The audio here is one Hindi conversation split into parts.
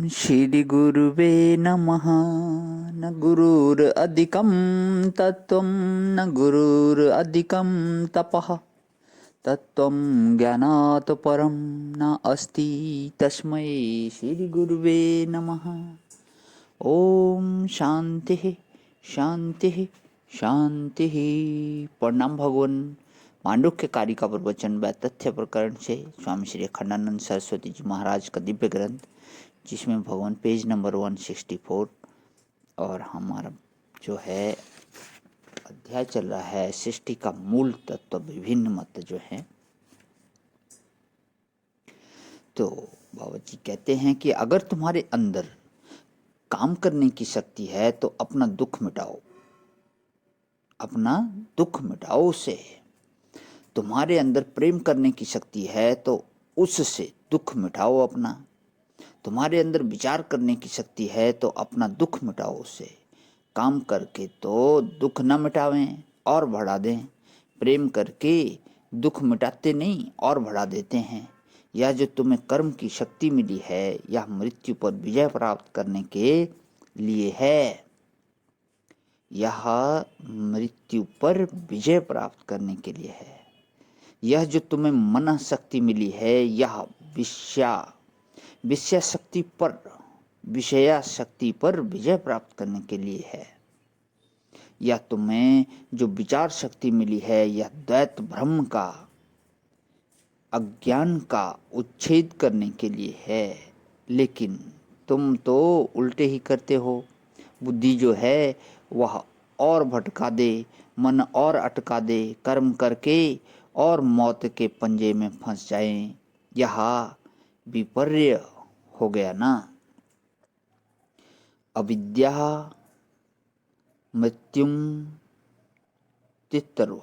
श्री गुरुवे नमः। न गुरुरधिकं तत्त्वं न गुरुरधिकं तपः। तत्त्वं ज्ञानात् परं न अस्ति तस्मै श्री गुरुवे नमः। ओम शांति शांति शांति। प्रणाम भगवान। मांडुक्य कारिका प्रवचन व तथ्य प्रकरण से स्वामी श्री अखंडानंद सरस्वती जी महाराज का दिव्य ग्रंथ, जिसमें भगवान पेज नंबर 164 और हमारा जो है अध्याय चल रहा है सृष्टि का मूल तत्व विभिन्न मत जो है। तो बाबा जी कहते हैं कि अगर तुम्हारे अंदर काम करने की शक्ति है तो अपना दुख मिटाओ, अपना दुख मिटाओ उसे। तुम्हारे अंदर प्रेम करने की शक्ति है तो उससे दुख मिटाओ अपना। तुम्हारे अंदर विचार करने की शक्ति है तो अपना दुख मिटाओ उससे। काम करके तो दुख न मिटावें और बढ़ा दें, प्रेम करके दुख मिटाते नहीं और बढ़ा देते हैं। यह जो तुम्हें कर्म की शक्ति मिली है यह मृत्यु पर विजय प्राप्त करने के लिए है। यह मृत्यु पर विजय प्राप्त करने के लिए है। यह जो तुम्हें मन शक्ति मिली है यह विषया शक्ति पर विजय प्राप्त करने के लिए है। यह तुम्हें जो विचार शक्ति मिली है यह द्वैत भ्रम का, अज्ञान का उच्छेद करने के लिए है। लेकिन तुम तो उल्टे ही करते हो। बुद्धि जो है वह और भटका दे, मन और अटका दे, कर्म करके और मौत के पंजे में फंस जाएं। यह विपर्य हो गया ना। अविद्या मृत्युम तितर्व।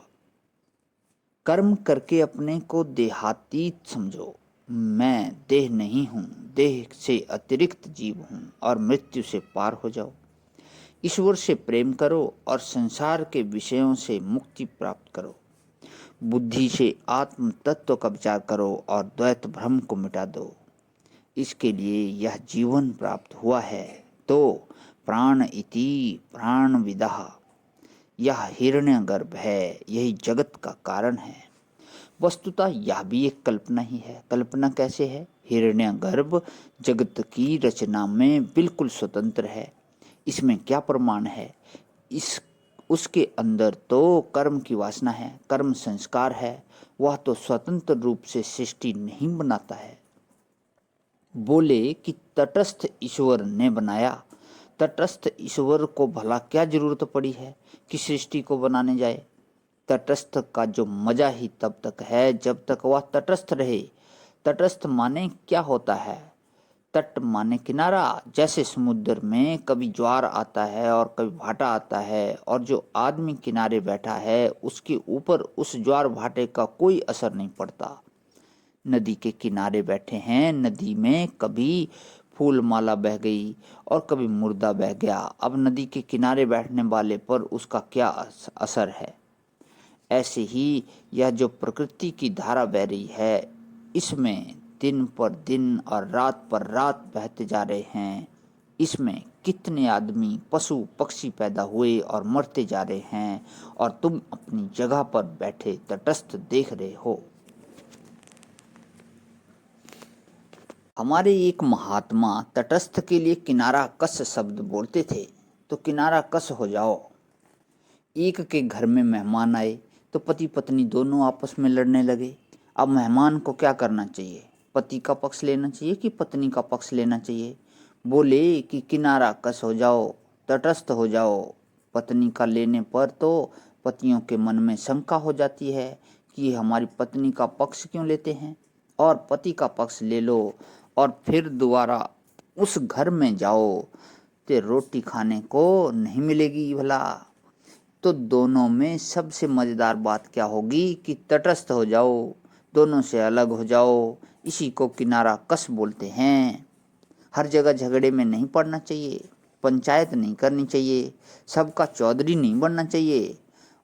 कर्म करके अपने को देहातीत समझो। मैं देह नहीं हूँ, देह से अतिरिक्त जीव हूँ और मृत्यु से पार हो जाओ। ईश्वर से प्रेम करो और संसार के विषयों से मुक्ति प्राप्त करो। बुद्धि से आत्म तत्व का विचार करो और द्वैत भ्रम को मिटा दो। इसके लिए यह जीवन प्राप्त हुआ है। तो प्राण इति प्राण विदः, यह हिरण्यगर्भ है, यही जगत का कारण है। वस्तुतः यह भी एक कल्पना ही है। कल्पना कैसे है? हिरण्यगर्भ जगत की रचना में बिल्कुल स्वतंत्र है। इसमें क्या प्रमाण है? उसके अंदर तो कर्म की वासना है, कर्म संस्कार है। वह तो स्वतंत्र रूप से सृष्टि नहीं बनाता है। बोले कि तटस्थ ईश्वर ने बनाया। तटस्थ ईश्वर को भला क्या जरूरत पड़ी है कि सृष्टि को बनाने जाए? तटस्थ का जो मजा ही तब तक है जब तक वह तटस्थ रहे। तटस्थ माने क्या होता है? तट माने किनारा। जैसे समुद्र में कभी ज्वार आता है और कभी भाटा आता है, और जो आदमी किनारे बैठा है उसके ऊपर उस ज्वार भाटे का कोई असर नहीं पड़ता। नदी के किनारे बैठे हैं, नदी में कभी फूल माला बह गई और कभी मुर्दा बह गया। अब नदी के किनारे बैठने वाले पर उसका क्या असर है? ऐसे ही यह जो प्रकृति की धारा बह रही है, इसमें दिन पर दिन और रात पर रात बहते जा रहे हैं। इसमें कितने आदमी, पशु पक्षी पैदा हुए और मरते जा रहे हैं, और तुम अपनी जगह पर बैठे तटस्थ देख रहे हो। हमारे एक महात्मा तटस्थ के लिए किनारा कस शब्द बोलते थे। तो किनारा कस हो जाओ। एक के घर में मेहमान आए तो पति पत्नी दोनों आपस में लड़ने लगे। अब मेहमान को क्या करना चाहिए? पति का पक्ष लेना चाहिए कि पत्नी का पक्ष लेना चाहिए? बोले कि किनारा कस हो जाओ, तटस्थ हो जाओ। पत्नी का लेने पर तो पतियों के मन में शंका हो जाती है कि हमारी पत्नी का पक्ष क्यों लेते हैं, और पति का पक्ष ले लो और फिर दोबारा उस घर में जाओ तो रोटी खाने को नहीं मिलेगी भला। तो दोनों में सबसे मज़ेदार बात क्या होगी कि तटस्थ हो जाओ, दोनों से अलग हो जाओ। इसी को किनारा कस बोलते हैं। हर जगह झगड़े में नहीं पड़ना चाहिए, पंचायत नहीं करनी चाहिए, सबका चौधरी नहीं बनना चाहिए।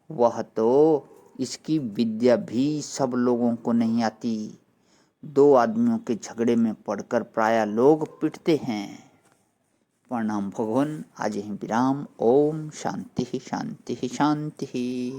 वह तो इसकी विद्या भी सब लोगों को नहीं आती। दो आदमियों के झगड़े में पड़कर प्रायः लोग पिटते हैं। प्रणाम भगवान। आज ही विराम। ओम शांति शांति शांति।